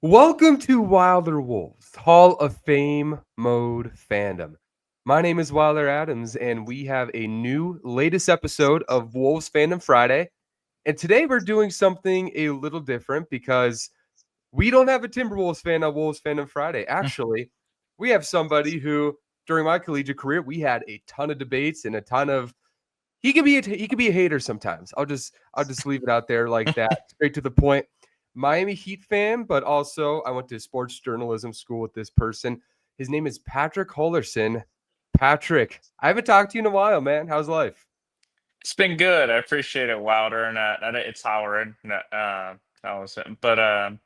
Welcome to Wilder Wolves Hall of Fame Mode Fandom. My name is Wilder Adams, and we have a new latest episode of Wolves Fandom Friday. And today we're doing something a little different because we don't have a Timberwolves fan on Wolves Fandom Friday. Actually, we have somebody who, during my collegiate career, we had a ton of debates and a ton of. He could be a hater sometimes. I'll just leave it out there like that, straight to the point. Miami Heat fan, but also I went to sports journalism school with this person. His name is Patrick Holleron. Patrick, I haven't talked to you in a while, man. How's life? It's been good. I appreciate it, Wilder, and it's Howard. That was it. But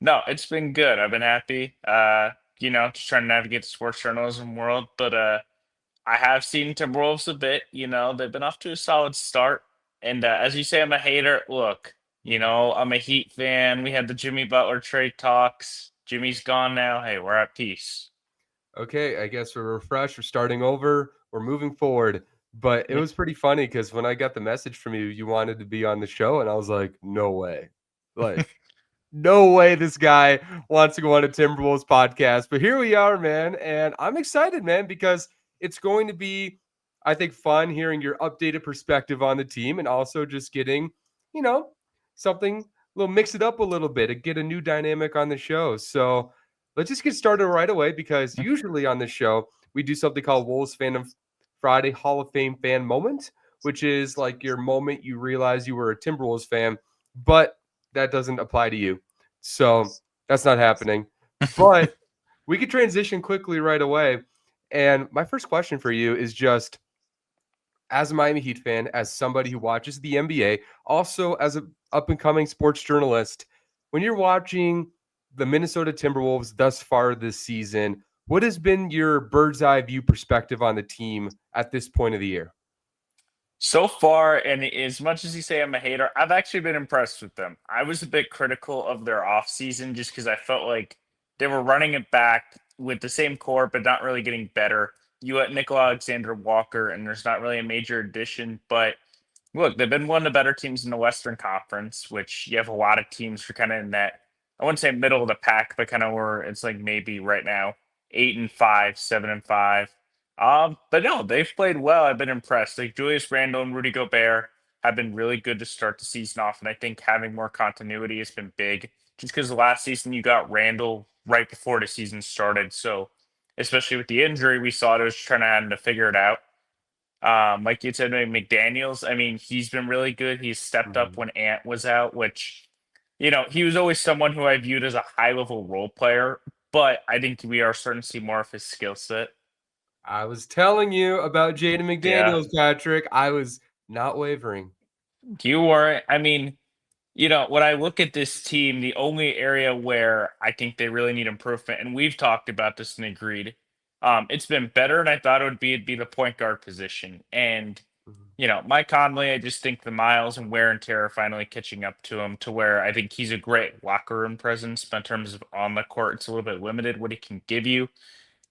no, it's been good. I've been happy. Just trying to navigate the sports journalism world. But I have seen Timberwolves a bit. They've been off to a solid start. And as you say, I'm a hater. Look, I'm a Heat fan. We had the Jimmy Butler trade talks. Jimmy's gone now. Hey, we're at peace. Okay, I guess we're refreshed. We're starting over. We're moving forward. But it Yeah. was pretty funny because when I got the message from you, you wanted to be on the show, and I was like, no way. Like, no way this guy wants to go on a Timberwolves podcast. But here we are, man. And I'm excited, man, because it's going to be, I think, fun hearing your updated perspective on the team and also just getting, you know, something, a little mix it up a little bit and get a new dynamic on the show. So let's just get started right away because usually on this show, we do something called Wolves Fandom Friday Hall of Fame fan moment, which is like your moment you realize you were a Timberwolves fan, but that doesn't apply to you. So that's not happening. But we could transition quickly right away. And my first question for you is just as a Miami Heat fan, as somebody who watches the NBA, also as an up and coming sports journalist, when you're watching the Minnesota Timberwolves thus far this season, what has been your bird's eye view perspective on the team at this point of the year? So far, and as much as you say I'm a hater, I've actually been impressed with them. I was a bit critical of their offseason just because I felt like they were running it back with the same core, but not really getting better. You let Nickel Alexander Walker, and there's not really a major addition. But look, they've been one of the better teams in the Western Conference, which you have a lot of teams for kind of in that, I wouldn't say middle of the pack, but kind of where it's like maybe right now, 8-5, 7-5. But no, they've played well. I've been impressed. Like Julius Randle and Rudy Gobert have been really good to start the season off, and I think having more continuity has been big. Just because last season you got Randle right before the season started, so especially with the injury, we saw it was trying to have to figure it out. Like you said, McDaniels. I mean, he's been really good. He's stepped up Mhm. when Ant was out, which he was always someone who I viewed as a high level role player. But I think we are starting to see more of his skill set. I was telling you about Jaden Yeah. McDaniels, Patrick. I was not wavering. You weren't. I mean, when I look at this team, the only area where I think they really need improvement, and we've talked about this and agreed, it's been better than I thought it'd be the point guard position. And, Mhm. Mike Conley, I just think the miles and wear and tear are finally catching up to him to where I think he's a great locker room presence, but in terms of on the court, it's a little bit limited what he can give you.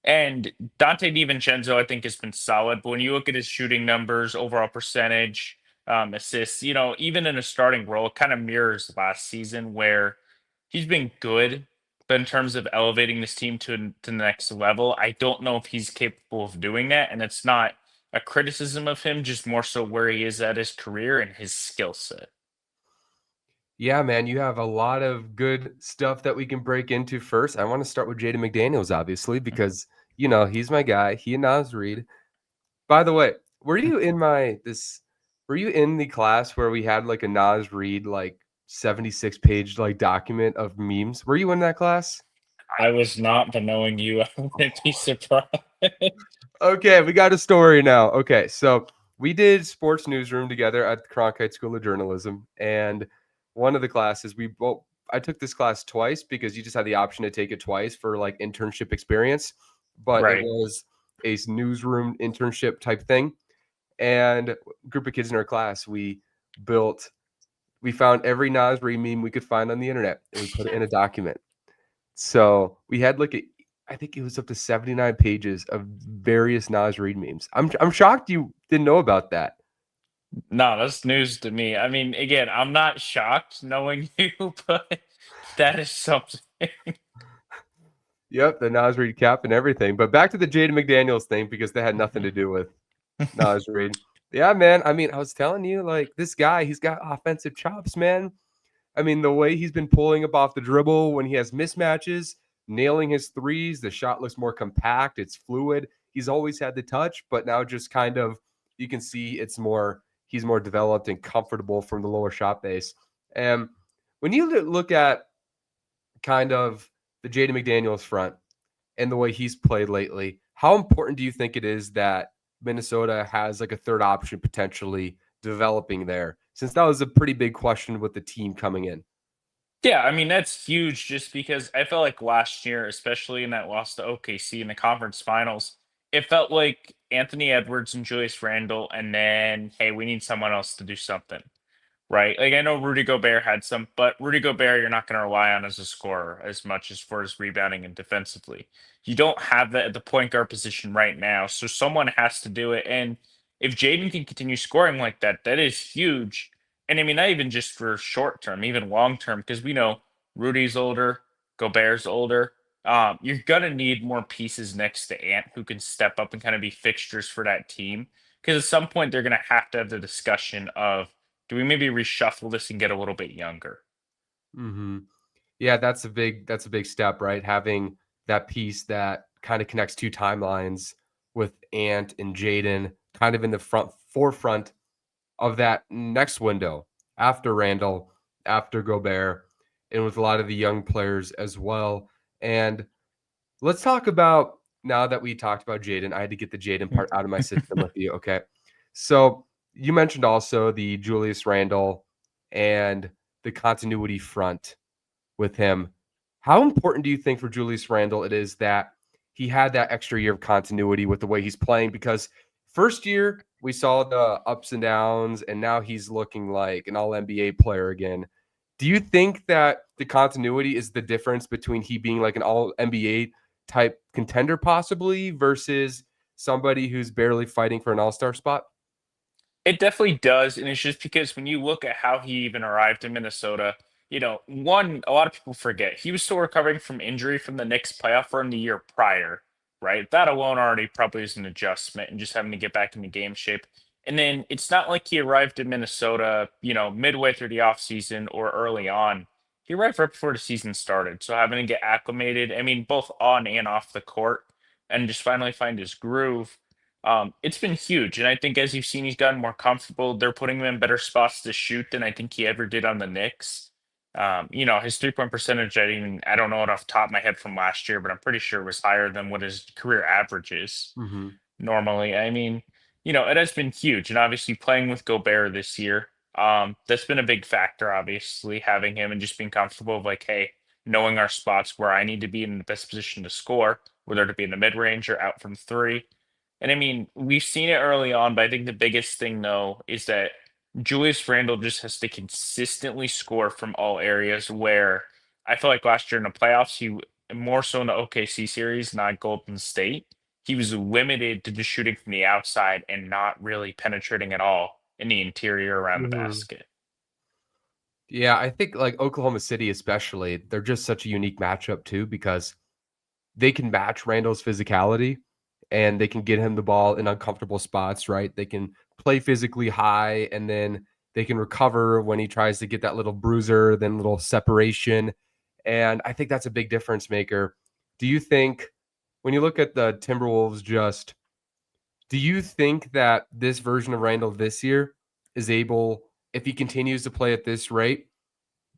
And Dante DiVincenzo, I think, has been solid. But when you look at his shooting numbers, overall percentage, assists, even in a starting role, it kind of mirrors last season where he's been good. But in terms of elevating this team to the next level, I don't know if he's capable of doing that. And it's not a criticism of him, just more so where he is at his career and his skill set. Yeah, man, you have a lot of good stuff that we can break into first. I want to start with Jaden McDaniels, obviously, because he's my guy. He and Nas Reed. By the way, were you in the class where we had like a Nas Reed like 76 page like document of memes? Were you in that class? I was not, but knowing you, I wouldn't be surprised. Okay, we got a story now. Okay, so we did sports newsroom together at the Cronkite School of Journalism, and one of the classes I took this class twice because you just had the option to take it twice for like internship experience, but it Right. was a newsroom internship type thing. And a group of kids in our class, built, we found every Nasri meme we could find on the internet, and we put it in a document. So we had I think it was up to 79 pages of various Nas Reed memes. I'm shocked you didn't know about that. No, that's news to me. I mean, again, I'm not shocked knowing you, but That is something. Yep, the Nas Reed cap and everything. But back to the Jaden McDaniels thing because they had nothing to do with Nas Reed. Yeah, man. I mean, I was telling you, like this guy, he's got offensive chops, man. I mean, the way he's been pulling up off the dribble when he has mismatches, nailing his threes, the shot looks more compact, it's fluid. He's always had the touch, but now just kind of you can see he's more developed and comfortable from the lower shot base. And when you look at kind of the Jaden McDaniels front and the way he's played lately, how important do you think it is that Minnesota has like a third option potentially developing there? Since that was a pretty big question with the team coming in. Yeah, I mean that's huge just because I felt like last year, especially in that loss to OKC in the conference finals, it felt like Anthony Edwards and Julius Randle, and then hey, we need someone else to do something. Right. Like I know Rudy Gobert had some, but Rudy Gobert, you're not going to rely on as a scorer as much as for his rebounding and defensively. You don't have that at the point guard position right now. So someone has to do it. And if Jaden can continue scoring like that, that is huge. And I mean, not even just for short term, even long term, because we know Rudy's older, Gobert's older. You're going to need more pieces next to Ant who can step up and kind of be fixtures for that team. Because at some point, they're going to have the discussion of, do we maybe reshuffle this and get a little bit younger? Mm-hmm. Yeah, that's a big step, right? Having that piece that kind of connects two timelines with Ant and Jaden kind of in the forefront of that next window after Randall, after Gobert, and with a lot of the young players as well. And let's talk about now that we talked about Jaden, I had to get the Jaden part out of my system with you. Okay. So you mentioned also the Julius Randle and the continuity front with him. How important do you think for Julius Randle it is that he had that extra year of continuity with the way he's playing? Because first year we saw the ups and downs, and now he's looking like an all NBA player again. Do you think that the continuity is the difference between he being like an all NBA type contender possibly versus somebody who's barely fighting for an all-star spot? It definitely does, and it's just because when you look at how he even arrived in Minnesota, one, a lot of people forget he was still recovering from injury from the Knicks playoff run the year prior, right? That alone already probably is an adjustment and just having to get back into game shape. And then it's not like he arrived in Minnesota, midway through the offseason or early on. He arrived right before the season started. So having to get acclimated, I mean, both on and off the court, and just finally find his groove. It's been huge, and I think as you've seen, he's gotten more comfortable. They're putting him in better spots to shoot than I think he ever did on the Knicks. His 3-point percentage, I don't know it off the top of my head from last year, but I'm pretty sure it was higher than what his career average is Mm-hmm. normally. I mean, it has been huge, and obviously playing with Gobert this year, that's been a big factor. Obviously, having him and just being comfortable of like, hey, knowing our spots where I need to be in the best position to score, whether it be in the mid range or out from three. And I mean, we've seen it early on, but I think the biggest thing though is that Julius Randle just has to consistently score from all areas. Where I feel like last year in the playoffs, more so in the OKC series, not Golden State, he was limited to just shooting from the outside and not really penetrating at all in the interior around the Mm-hmm. basket. Yeah, I think like Oklahoma City, especially, they're just such a unique matchup too because they can match Randall's physicality and they can get him the ball in uncomfortable spots, right? They can play physically high and then they can recover when he tries to get that little bruiser, then little separation. And I think that's a big difference maker. Do you think when you look at the Timberwolves do you think that this version of Randall this year is able, if he continues to play at this rate,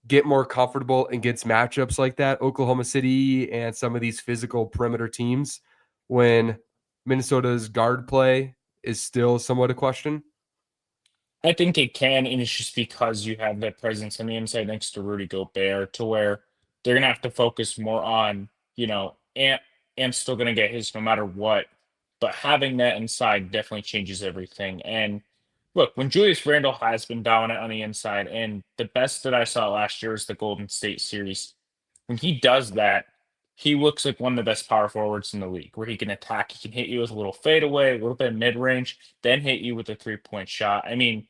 get more comfortable and gets matchups like that, Oklahoma City and some of these physical perimeter teams, when Minnesota's guard play is still somewhat a question? I think it can, and it's just because you have that presence on the inside next to Rudy Gobert, to where they're gonna have to focus more on, Ant's still gonna get his no matter what, but having that inside definitely changes everything. And look, when Julius Randle has been dominant on the inside, and the best that I saw last year was the Golden State series, when he does that, he looks like one of the best power forwards in the league, where he can attack, he can hit you with a little fadeaway, a little bit of mid range, then hit you with a 3-point shot. I mean,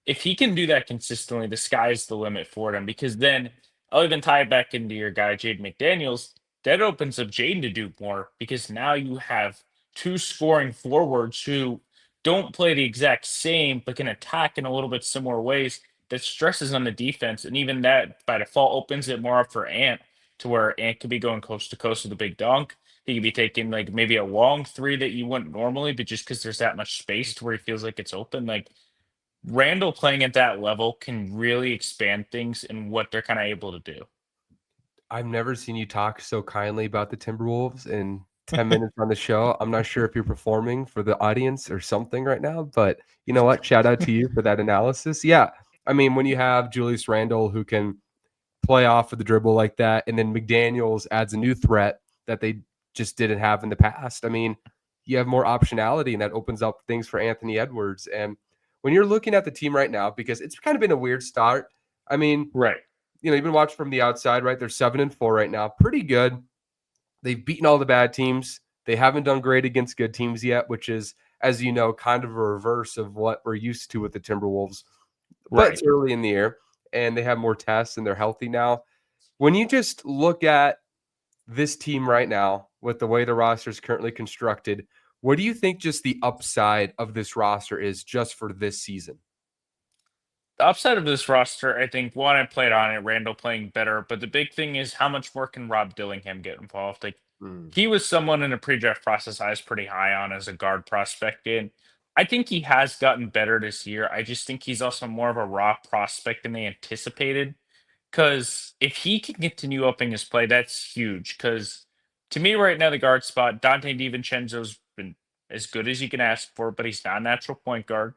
if he can do that consistently, the sky's the limit for him because then I'll even tie it back into your guy, Jade McDaniels. That opens up Jaden to do more because now you have two scoring forwards who don't play the exact same, but can attack in a little bit similar ways. That stresses on the defense. And even that by default opens it more up for Ant to where Ant could be going coast to coast with a big dunk. He could be taking like maybe a long three that you wouldn't normally, but just because there's that much space to where he feels like it's open. Like Randall playing at that level can really expand things and what they're kind of able to do. I've never seen you talk so kindly about the Timberwolves in 10 minutes on the show. I'm not sure if you're performing for the audience or something right now, but you know what? Shout out to you for that analysis. Yeah. I mean, when you have Julius Randle who can play off of the dribble like that, and then McDaniels adds a new threat that they just didn't have in the past. I mean, you have more optionality, and that opens up things for Anthony Edwards. And when you're looking at the team right now, because it's kind of been a weird start. I mean, Right. you've been watching from the outside, right? They're 7-4 right now, pretty good. They've beaten all the bad teams. They haven't done great against good teams yet, which is, as you know, kind of a reverse of what we're used to with the Timberwolves. But it's Right. early in the year, and they have more tests, and they're healthy now. When you just look at this team right now, with the way the roster is currently constructed, what do you think just the upside of this roster is just for this season? The upside of this roster, I think, one, I played on it, Randall playing better, but the big thing is how much more can Rob Dillingham get involved? Like, Mm. he was someone in a pre-draft process I was pretty high on as a guard prospect, and I think he has gotten better this year. I just think he's also more of a raw prospect than they anticipated. Because if he can continue upping his play, that's huge. Because to me, right now, the guard spot, Dante DiVincenzo's been as good as you can ask for, but he's not a natural point guard.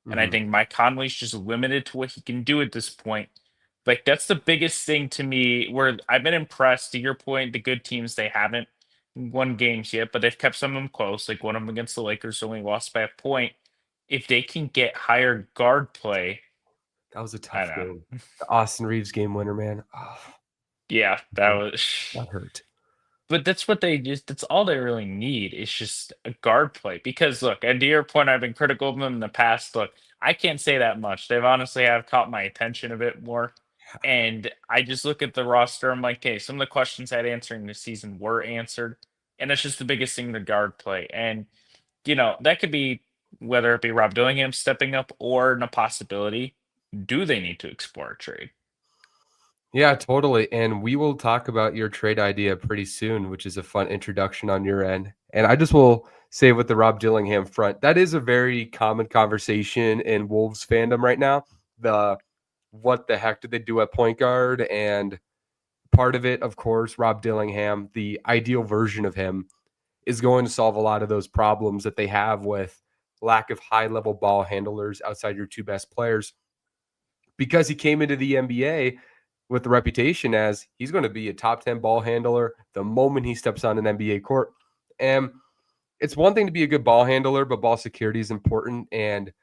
And I Mhm. think Mike Conley's just limited to what he can do at this point. Like, that's the biggest thing to me where I've been impressed. To your point, the good teams, they haven't won games yet, but they've kept some of them close. Like, one of them against the Lakers only lost by a point. If they can get higher guard play, That was a I tough don't game. know. The Austin Reeves game winner, man. Oh, Yeah, that was. that hurt. But that's what they just that's all they really need is just a guard play. Because look, and to your point, I've been critical of them in the past. Look, I can't say that much. They've honestly have caught my attention a bit more. And I just look at the roster, I'm like, okay, some of the questions I had answering this season were answered. And that's just the biggest thing, the guard play. And that could be whether it be Rob Dillingham stepping up or in a possibility. Do they need to explore a trade? Yeah, totally. And we will talk about your trade idea pretty soon, which is a fun introduction on your end. And I just will say with the Rob Dillingham front, that is a very common conversation in Wolves fandom right now. The what the heck did they do at point guard? And part of it, of course, Rob Dillingham, the ideal version of him, is going to solve a lot of those problems that they have with lack of high level ball handlers outside your two best players because he came into the NBA with the reputation as he's going to be a top 10 ball handler the moment he steps on an NBA court. And it's one thing to be a good ball handler, but ball security is important. And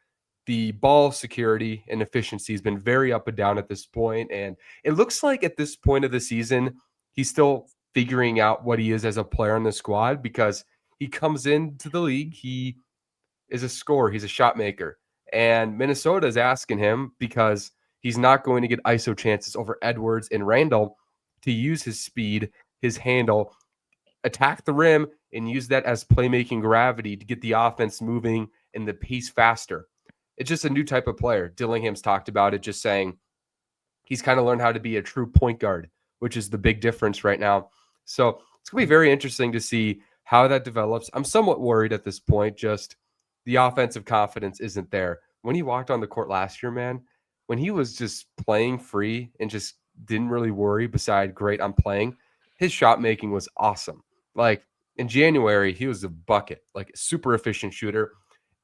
the ball security and efficiency has been very up and down at this point. And it looks like at this point of the season, he's still figuring out what he is as a player in the squad because he comes into the league. He is a scorer. He's a shot maker. And Minnesota is asking him because he's not going to get ISO chances over Edwards and Randall to use his speed, his handle, attack the rim, and use that as playmaking gravity to get the offense moving and the pace faster. It's just a new type of player. Dillingham's talked about it, just saying he's kind of learned how to be a true point guard, which is the big difference right now. So it's going to be very interesting to see how that develops. I'm somewhat worried at this point, just the offensive confidence isn't there. When he walked on the court last year, man, when he was just playing free and just didn't really worry beside great I'm playing, his shot making was awesome. Like in January, he was a bucket, like a super efficient shooter.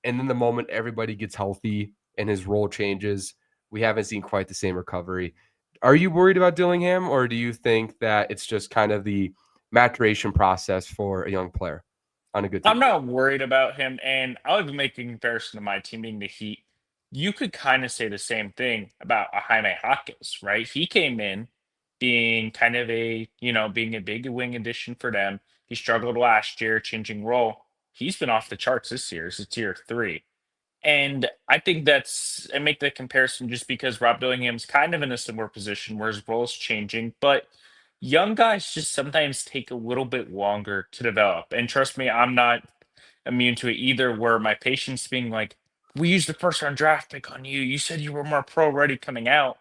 And then the moment everybody gets healthy and his role changes, we haven't seen quite the same recovery. Are you worried about Dillingham, or do you think that it's just kind of the maturation process for a young player on a good I'm team? not worried about him, and I'll even make a comparison to my team being the Heat. You could kind of say the same thing about a Jaime Hawkins, right? He came in being kind of being a big wing addition for them. He struggled last year, changing role. He's been off the charts this year. It's a tier three. And I think I make that comparison just because Rob Dillingham's kind of in a similar position where his role is changing, but young guys just sometimes take a little bit longer to develop. And trust me, I'm not immune to it either, where my patience being like, we used the first round draft pick on you. You said you were more pro ready coming out.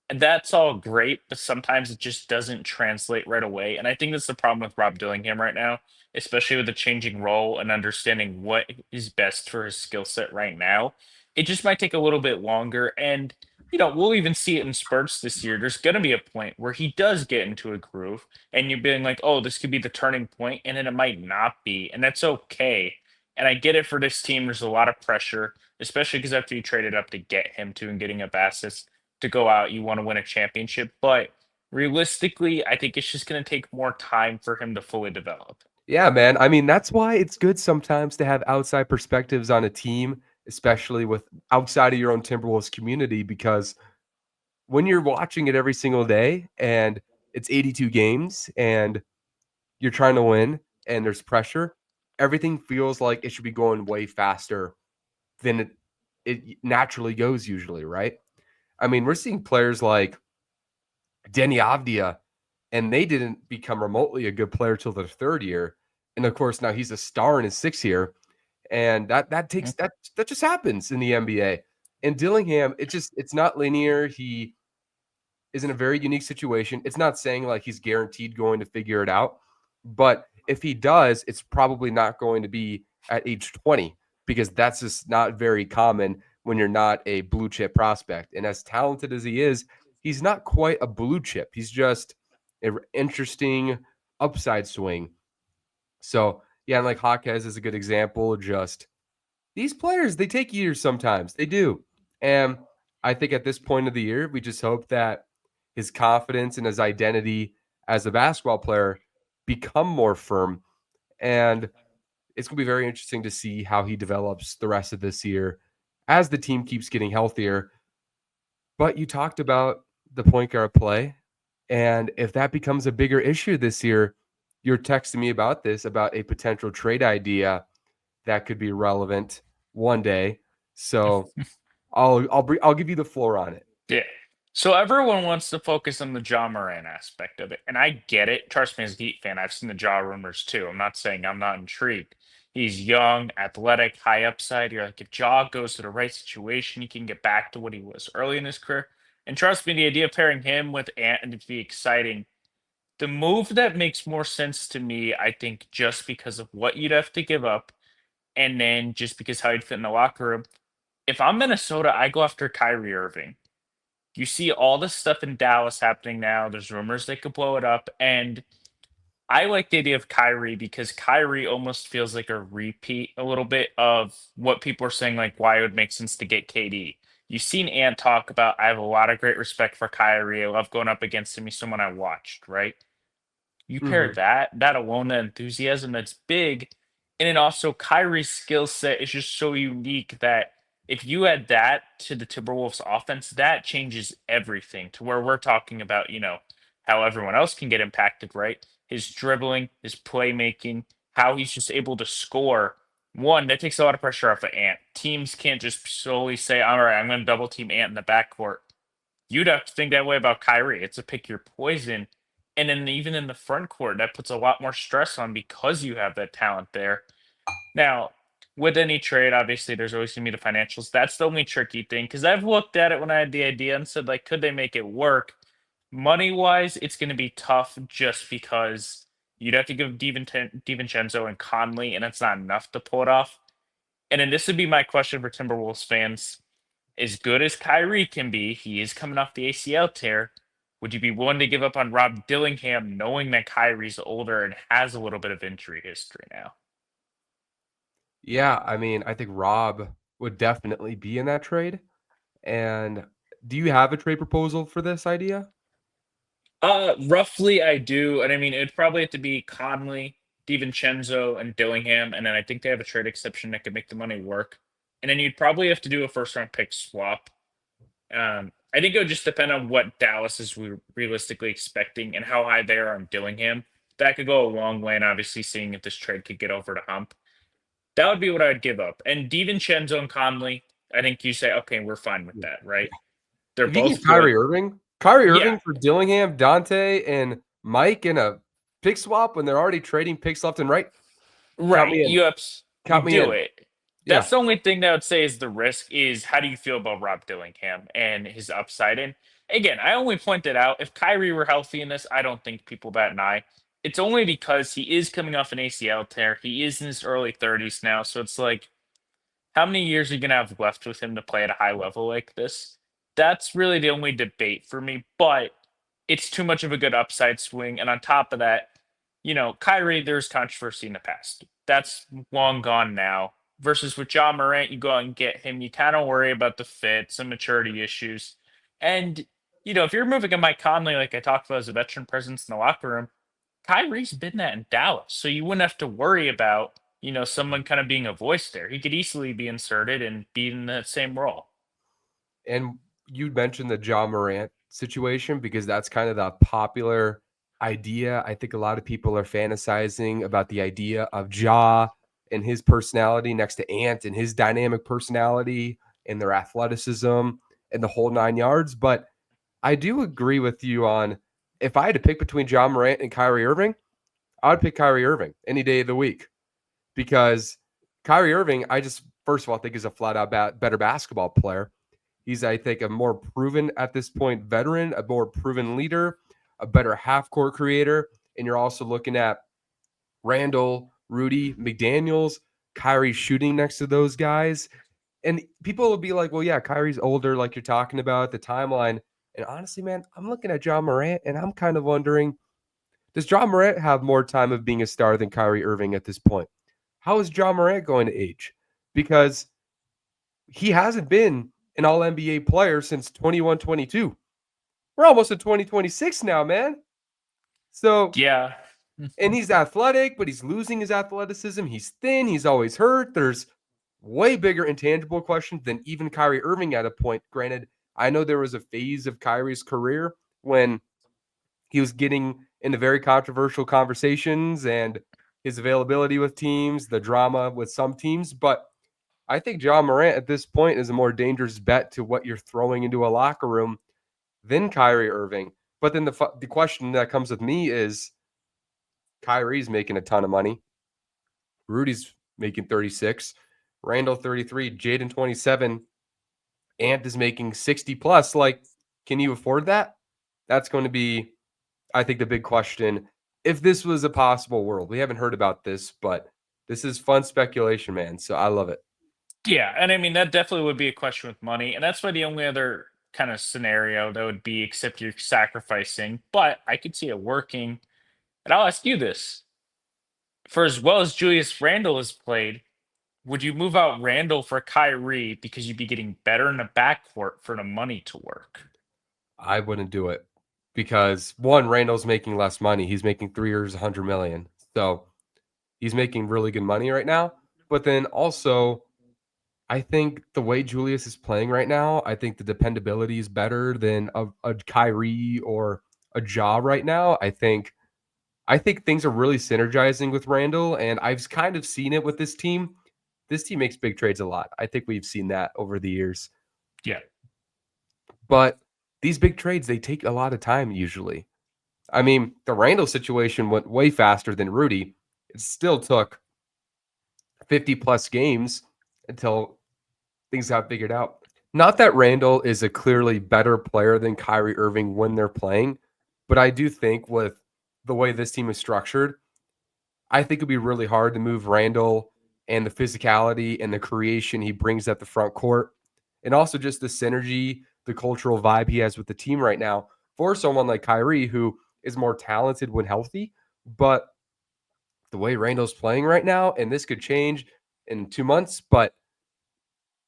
And that's all great, but sometimes it just doesn't translate right away. And I think that's the problem with Rob Dillingham right now, especially with the changing role and understanding what is best for his skill set right now. It just might take a little bit longer. And, we'll even see it in spurts this year. There's going to be a point where he does get into a groove and you're being like, oh, this could be the turning point, and then it might not be. And that's okay. And I get it for this team. There's a lot of pressure, especially because after you traded up to get him to and getting a Bassis to go out, you want to win a championship. But realistically, I think it's just going to take more time for him to fully develop. Yeah, man. I mean, that's why it's good sometimes to have outside perspectives on a team, especially with outside of your own Timberwolves community, because when you're watching it every single day and it's 82 games and you're trying to win and there's pressure, everything feels like it should be going way faster than it naturally goes usually, right? I mean, we're seeing players like Denny Avdia, and they didn't become remotely a good player till their third year. And of course, now he's a star in his sixth year. And that takes Mhm. that just happens in the NBA. And Dillingham, it's not linear. He is in a very unique situation. It's not saying like he's guaranteed going to figure it out, but if he does, it's probably not going to be at age 20 because that's just not very common when you're not a blue chip prospect. And as talented as he is, he's not quite a blue chip. He's just an interesting upside swing. So, yeah, and like Hawkes is a good example. Just these players, they take years sometimes. They do. And I think at this point of the year, we just hope that his confidence and his identity as a basketball player become more firm. And it's going to be very interesting to see how he develops the rest of this year as the team keeps getting healthier. But you talked about the point guard play. And if that becomes a bigger issue this year, you're texting me about this, about a potential trade idea that could be relevant one day. So I'll give you the floor on it. Yeah. So everyone wants to focus on the John Moran aspect of it. And I get it. Trust me, as a Heat fan, I've seen the Jaw rumors too. I'm not saying I'm not intrigued. He's young, athletic, high upside. You're like, if Jaw goes to the right situation, he can get back to what he was early in his career. And trust me, the idea of pairing him with Ant and to be exciting. The move that makes more sense to me, I think, just because of what you'd have to give up, and then just because how you'd fit in the locker room. If I'm Minnesota, I go after Kyrie Irving. You see all this stuff in Dallas happening now. There's rumors they could blow it up. And I like the idea of Kyrie because Kyrie almost feels like a repeat a little bit of what people are saying, like why it would make sense to get KD. You've seen Ant talk about, I have a lot of great respect for Kyrie. I love going up against him. He's someone I watched, right? You pair Mhm. that alone, the enthusiasm that's big, and then also Kyrie's skill set is just so unique that if you add that to the Timberwolves offense, that changes everything to where we're talking about, how everyone else can get impacted, right? His dribbling, his playmaking, how he's just able to score. One, that takes a lot of pressure off of Ant. Teams can't just solely say, all right, I'm going to double team Ant in the backcourt. You'd have to think that way about Kyrie. It's a pick your poison. And then even in the front court, that puts a lot more stress on because you have that talent there. Now, with any trade, obviously there's always gonna be the financials. That's the only tricky thing because I've looked at it when I had the idea and said, like, could they make it work? Money wise, it's gonna be tough just because you'd have to give DiVincenzo and Conley, and that's not enough to pull it off. And then this would be my question for Timberwolves fans: as good as Kyrie can be, he is coming off the ACL tear. Would you be willing to give up on Rob Dillingham, knowing that Kyrie's older and has a little bit of injury history now? Yeah, I mean, I think Rob would definitely be in that trade. And do you have a trade proposal for this idea? Roughly, I do, and I mean, it'd probably have to be Conley, DiVincenzo, and Dillingham, and then I think they have a trade exception that could make the money work. And then you'd probably have to do a first round pick swap. I think it would just depend on what Dallas is realistically expecting and how high they are on Dillingham. That could go a long way, and obviously seeing if this trade could get over the hump. That would be what I would give up. And DiVincenzo and Conley, I think you say, okay, we're fine with that, right? They're If you get both good. Kyrie Yeah, Irving for Dillingham, Dante, and Mike in a pick swap when they're already trading picks left and right, count right. me in. You Count me do in. it. Yeah. That's the only thing that I would say is the risk is how do you feel about Rob Dillingham and his upside? And again, I only pointed out if Kyrie were healthy in this, I don't think people bat an eye. It's only because he is coming off an ACL tear. He is in his early 30s now. So it's like, how many years are you going to have left with him to play at a high level like this? That's really the only debate for me, but it's too much of a good upside swing. And on top of that, Kyrie, there's controversy in the past. That's long gone now. Versus with John Morant, you go out and get him. You kind of worry about the fit, some maturity issues. And, if you're moving a Mike Conley, like I talked about as a veteran presence in the locker room, Kyrie's been that in Dallas. So you wouldn't have to worry about, someone kind of being a voice there. He could easily be inserted and be in the same role. And you mentioned the John Morant situation because that's kind of the popular idea. I think a lot of people are fantasizing about the idea of Ja and his personality next to Ant and his dynamic personality and their athleticism and the whole 9 yards. But I do agree with you on if I had to pick between John Morant and Kyrie Irving, I would pick Kyrie Irving any day of the week because Kyrie Irving, I just first of all think is a flat out better basketball player. He's, I think, a more proven at this point veteran, a more proven leader, a better half court creator. And you're also looking at Randle, Rudy, McDaniels, Kyrie shooting next to those guys. And people will be like, well, yeah, Kyrie's older, like you're talking about the timeline. And honestly, man, I'm looking at John Morant and I'm kind of wondering, does John Morant have more time of being a star than Kyrie Irving at this point? How is John Morant going to age? Because he hasn't been an all NBA player since 21-22. We're almost at 2026 now, man. So, Yeah. and he's athletic, but he's losing his athleticism. He's thin. He's always hurt. There's way bigger intangible questions than even Kyrie Irving at a point. Granted, I know there was a phase of Kyrie's career when he was getting into very controversial conversations and his availability with teams, the drama with some teams, but I think John Morant at this point is a more dangerous bet to what you're throwing into a locker room than Kyrie Irving. But then the question that comes with me is Kyrie's making a ton of money. Rudy's making 36, Randall 33, Jaden 27, Ant is making 60 plus. Like, can you afford that? That's going to be, I think, the big question. If this was a possible world, we haven't heard about this, but this is fun speculation, man. So I love it. Yeah. And I mean, that definitely would be a question with money. And that's why the only other kind of scenario that would be except you're sacrificing, but I could see it working. And I'll ask you this for as well as Julius Randle has played, would you move out Randle for Kyrie because you'd be getting better in the backcourt for the money to work? I wouldn't do it because one, Randall's making less money. He's making 3 years, 100 million. So he's making really good money right now. But then also, I think the way Julius is playing right now, I think the dependability is better than a Kyrie or a Ja right now. I think things are really synergizing with Randall, and I've kind of seen it with this team. This team makes big trades a lot. I think we've seen that over the years. Yeah. But these big trades, they take a lot of time usually. I mean, the Randall situation went way faster than Rudy. It still took 50 plus games until things got figured out. Not that Randall is a clearly better player than Kyrie Irving when they're playing, but I do think with the way this team is structured, I think it'd be really hard to move Randall and the physicality and the creation he brings at the front court, and also just the synergy, the cultural vibe he has with the team right now for someone like Kyrie, who is more talented when healthy. But the way Randall's playing right now, and this could change in 2 months, but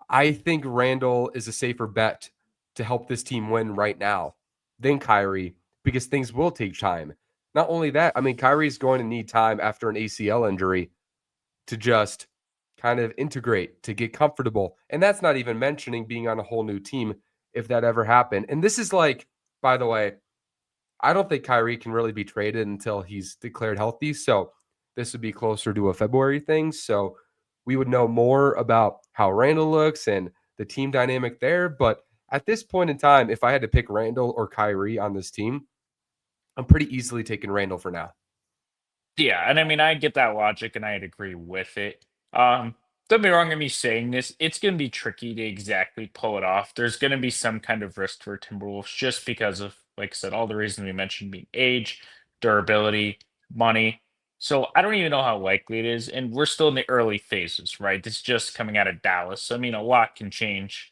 I think Randall is a safer bet to help this team win right now than Kyrie because things will take time. Not only that, I mean, Kyrie's going to need time after an ACL injury to just kind of integrate, to get comfortable. And that's not even mentioning being on a whole new team if that ever happened. And this is like, by the way, I don't think Kyrie can really be traded until he's declared healthy. So this would be closer to a February thing. So we would know more about how Randle looks and the team dynamic there. But at this point in time, if I had to pick Randle or Kyrie on this team, I'm pretty easily taking Randle for now. Yeah, and I mean, I get that logic, and I'd agree with it. Um, don't be wrong in me saying this; it's going to be tricky to exactly pull it off. There's going to be some kind of risk for Timberwolves just because of, like I said, all the reasons we mentioned being age, durability, money. So I don't even know how likely it is, and we're still in the early phases, right? This is just coming out of Dallas. So, I mean, a lot can change.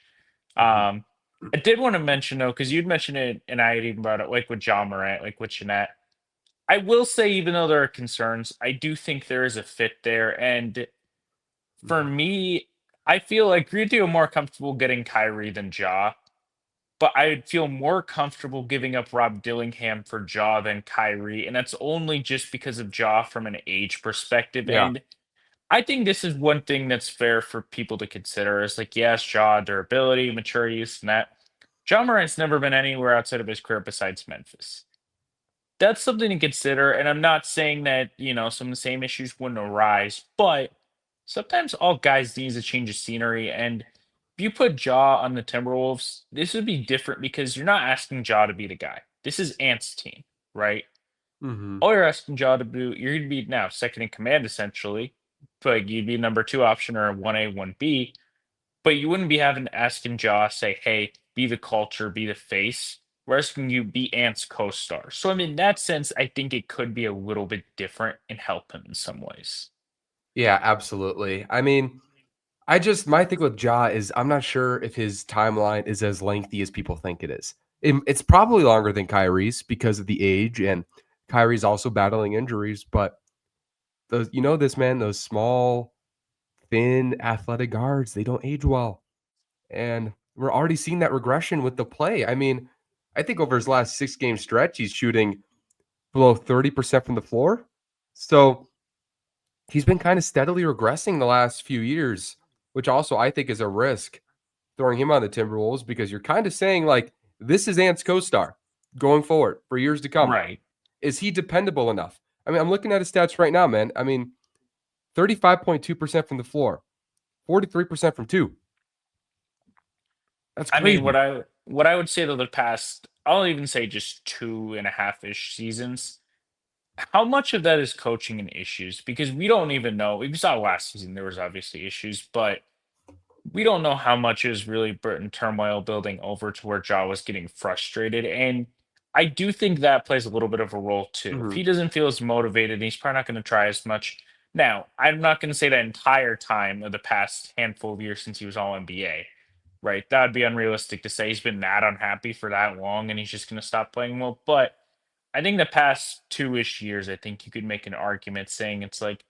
Mhm. Um, I did want to mention though, because you'd mentioned it, and I had even brought it, like with John Morant, like with Jeanette. I will say, even though there are concerns, I do think there is a fit there. And for Mhm. me, I feel like Green Tea more comfortable getting Kyrie than Ja, but I would feel more comfortable giving up Rob Dillingham for Ja than Kyrie. And that's only just because of Ja from an age perspective. Yeah. And I think this is one thing that's fair for people to consider is like, yes, Ja, durability, maturity, this and that. Ja Morant's never been anywhere outside of his career besides Memphis. That's something to consider, and I'm not saying that, some of the same issues wouldn't arise, but sometimes all guys need is a change of scenery, and if you put Jaw on the Timberwolves, this would be different because you're not asking Jaw to be the guy. This is Ant's team, right? Mhm. All you're asking Jaw to do, you're going to be now second in command essentially, but you'd be number two option or 1A, 1B, but you wouldn't be having to asking Josh, say, hey, be the culture, be the face. We're asking you be Ant's co-star. So I mean, in that sense, I think it could be a little bit different and help him in some ways. Yeah, absolutely. I mean, I just my thing with Ja is I'm not sure if his timeline is as lengthy as people think it is. It's probably longer than Kyrie's because of the age, and Kyrie's also battling injuries. But those, this man, those small, thin, athletic guards, they don't age well, and we're already seeing that regression with the play. I mean, I think over his last 6 game stretch, he's shooting below 30% from the floor. So he's been kind of steadily regressing the last few years, which also I think is a risk throwing him on the Timberwolves because you're kind of saying like this is Ant's co-star going forward for years to come. Right. Is he dependable enough? I mean, I'm looking at his stats right now, man. I mean, 35.2% from the floor, 43% from two. That's I mean, crazy. what I would say to the past, I'll even say just 2.5-ish seasons. How much of that is coaching and issues? Because we don't even know. We saw last season there was obviously issues, but we don't know how much is really Burton turmoil building over to where Ja was getting frustrated. And I do think that plays a little bit of a role too. If Mhm. he doesn't feel as motivated, he's probably not going to try as much. Now, I'm not going to say the entire time of the past handful of years since he was all NBA, right? That would be unrealistic to say he's been that unhappy for that long and he's just going to stop playing well. But I think the past 2-ish years, I think you could make an argument saying it's like,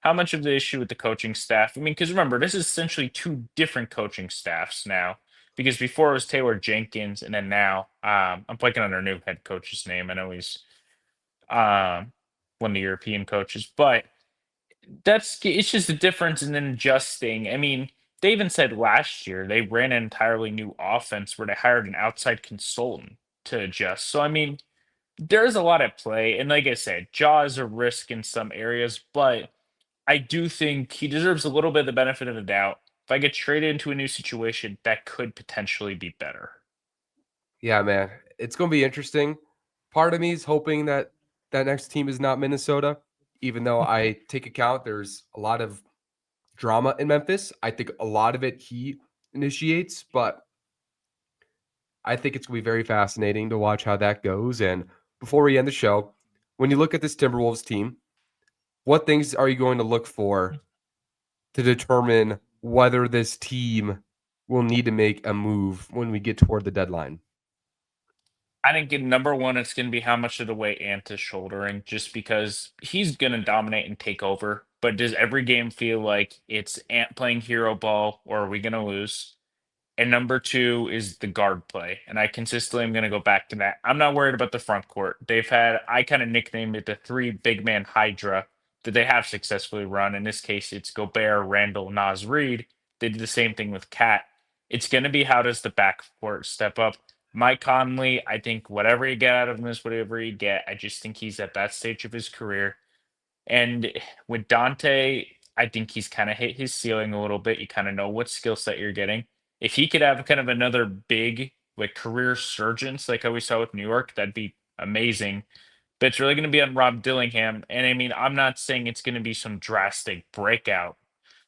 how much of the issue with the coaching staff? I mean, because remember, this is essentially two different coaching staffs now. Because before it was Taylor Jenkins, and then now I'm blanking on their new head coach's name. I know he's um, one of the European coaches, but it's just a difference in adjusting. I mean, they even said last year they ran an entirely new offense where they hired an outside consultant to adjust. So I mean, there's a lot at play, and like I said, Jaw is a risk in some areas, but I do think he deserves a little bit of the benefit of the doubt. If I get traded into a new situation, that could potentially be better. Yeah, man. It's going to be interesting. Part of me is hoping that that next team is not Minnesota, even though I take account there's a lot of drama in Memphis. I think a lot of it he initiates, but I think it's going to be very fascinating to watch how that goes. And before we end the show, when you look at this Timberwolves team, what things are you going to look for to determine whether this team will need to make a move when we get toward the deadline? I think in number one, it's going to be how much of the weight Ant is shouldering, just because he's going to dominate and take over. But does every game feel like it's Ant playing hero ball, or are we going to lose? And number two is the guard play. And I consistently am going to go back to that. I'm not worried about the front court. I kind of nicknamed it the three big man Hydra that they have successfully run. In this case, it's Gobert, Randall, Nas Reed. They did the same thing with Cat. It's going to be how does the backcourt step up? Mike Conley, I think whatever you get out of him is whatever you get. I just think he's at that stage of his career. And with Dante, I think he's kind of hit his ceiling a little bit. You kind of know what skill set you're getting. If he could have kind of another big like career surgence like how we saw with New York, that'd be amazing. But it's really going to be on Rob Dillingham. And I mean, I'm not saying it's going to be some drastic breakout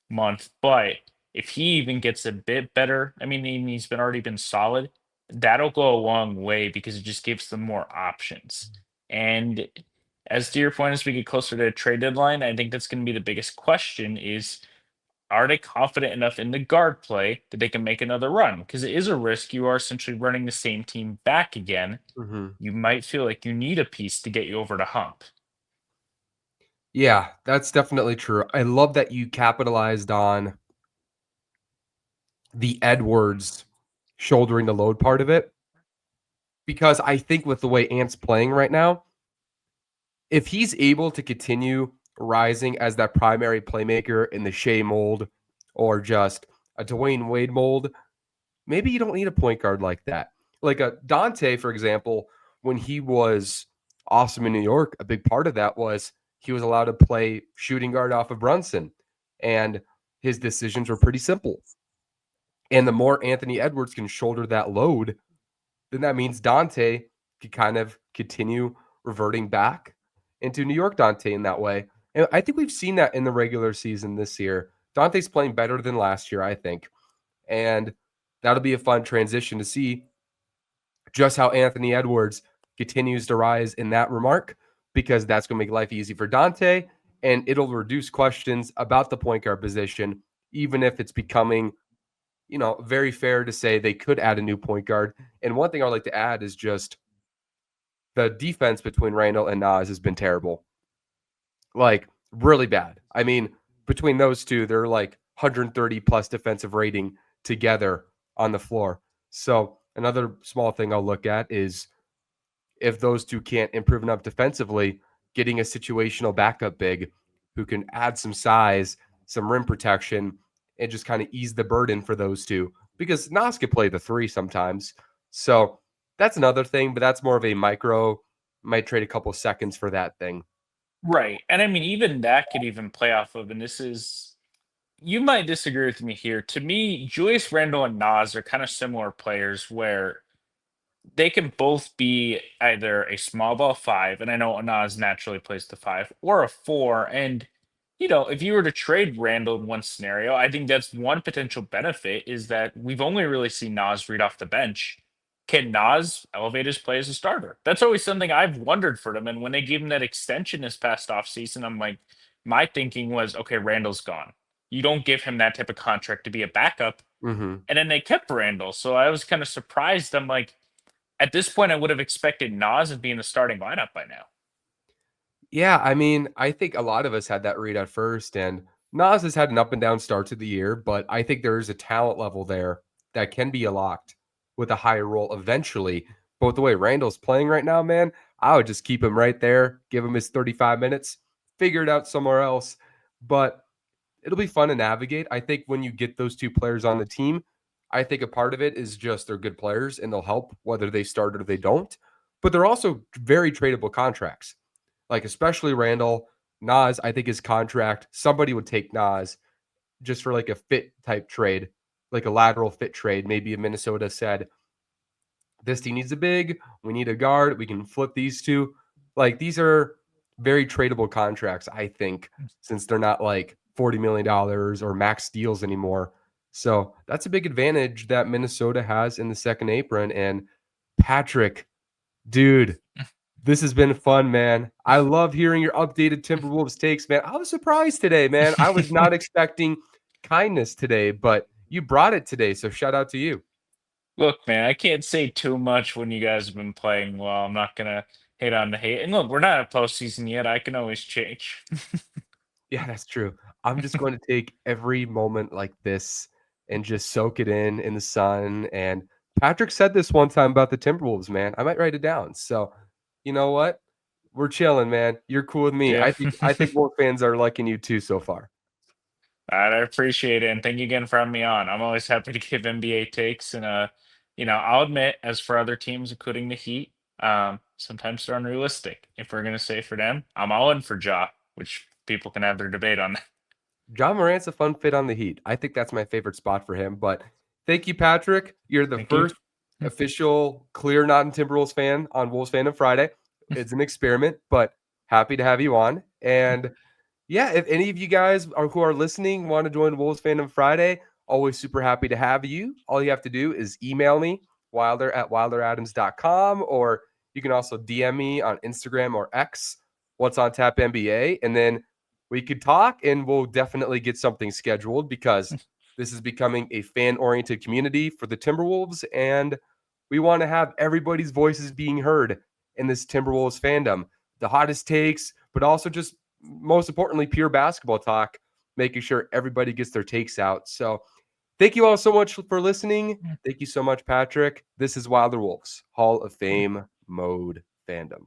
month, but if he even gets a bit better, I mean, he's been already been solid. That'll go a long way because it just gives them more options. And as to your point, as we get closer to a trade deadline, I think that's going to be the biggest question: is are they confident enough in the guard play that they can make another run? Because it is a risk. You are essentially running the same team back again. Mhm. You might feel like you need a piece to get you over the hump. Yeah, that's definitely true. I love that you capitalized on the Edwards shouldering the load part of it, because I think with the way Ant's playing right now, if he's able to continue rising as that primary playmaker in the Shea mold or just a Dwayne Wade mold, maybe you don't need a point guard like that. Like a Dante, for example, when he was awesome in New York, a big part of that was he was allowed to play shooting guard off of Brunson, and his decisions were pretty simple. And the more Anthony Edwards can shoulder that load, then that means Dante could kind of continue reverting back into New York Dante in that way. And I think we've seen that in the regular season this year. Dante's playing better than last year, I think. And that'll be a fun transition to see just how Anthony Edwards continues to rise in that remark, because that's going to make life easy for Dante, and it'll reduce questions about the point guard position, even if it's becoming, very fair to say they could add a new point guard. And one thing I'd like to add is just the defense between Randall and Nas has been terrible, like really bad. I mean, between those two, they're like 130 plus defensive rating together on the floor. So another small thing I'll look at is if those two can't improve enough defensively, getting a situational backup big who can add some size, some rim protection, and just kind of ease the burden for those two. Because Nas could play the three sometimes. So that's another thing, but that's more of a micro. Might trade a couple seconds for that thing. Right. And I mean, even that could even play off of, and this is, you might disagree with me here. To me, Julius Randle and Nas are kind of similar players where they can both be either a small ball five, and I know Nas naturally plays the five, or a four. And, if you were to trade Randall in one scenario, I think that's one potential benefit is that we've only really seen Nas read off the bench. Can Nas elevate his play as a starter? That's always something I've wondered for them. And when they gave him that extension this past offseason, I'm like, my thinking was, okay, Randall's gone. You don't give him that type of contract to be a backup. Mm-hmm. And then they kept Randall. So I was kind of surprised. I'm like, at this point, I would have expected Nas to be in the starting lineup by now. Yeah, I mean, I think a lot of us had that read at first, and Nas has had an up and down start to the year, but I think there is a talent level there that can be unlocked with a higher role eventually. But with the way Randall's playing right now, man, I would just keep him right there, give him his 35 minutes, figure it out somewhere else. But it'll be fun to navigate. I think when you get those two players on the team, I think a part of it is just they're good players and they'll help whether they start or they don't. But they're also very tradable contracts, like especially Randall. Nas, I think his contract, somebody would take Nas just for like a fit type trade, like a lateral fit trade. Maybe if Minnesota said, this team needs a big, we need a guard, we can flip these two. Like these are very tradable contracts, I think, since they're not like $40 million or max deals anymore. So that's a big advantage that Minnesota has in the second apron. And Patrick, dude, this has been fun, man. I love hearing your updated Timberwolves takes, man. I was surprised today, man. I was not expecting kindness today, but you brought it today. So shout out to you. Look, man, I can't say too much when you guys have been playing well. I'm not gonna hate on the hate. And look, we're not in postseason yet. I can always change. Yeah, that's true. I'm just going to take every moment like this and just soak it in the sun. And Patrick said this one time about the Timberwolves, man. I might write it down. So, you know what? We're chilling, man. You're cool with me. Yeah. I think Wolf fans are liking you too so far. All right, I appreciate it, and thank you again for having me on. I'm always happy to give NBA takes, and I'll admit, as for other teams, including the Heat, sometimes they're unrealistic. If we're gonna say for them, I'm all in for Ja, which people can have their debate on. John Morant's a fun fit on the Heat. I think that's my favorite spot for him. But thank you, Patrick. You're the Thank you. first official clear not in Timberwolves fan on Wolves Fandom Friday. It's an experiment, but happy to have you on. And yeah, if any of you guys who are listening want to join Wolves Fandom Friday, always super happy to have you. All you have to do is email me, wilder@wilderadams.com, or you can also DM me on Instagram or X, What's on Tap NBA, and then we could talk and we'll definitely get something scheduled because this is becoming a fan-oriented community for the Timberwolves, and we want to have everybody's voices being heard in this Timberwolves fandom. The hottest takes, but also just most importantly, pure basketball talk, making sure everybody gets their takes out. So thank you all so much for listening. Thank you so much, Patrick. This is Wilder Wolves Hall of Fame Mode Fandom.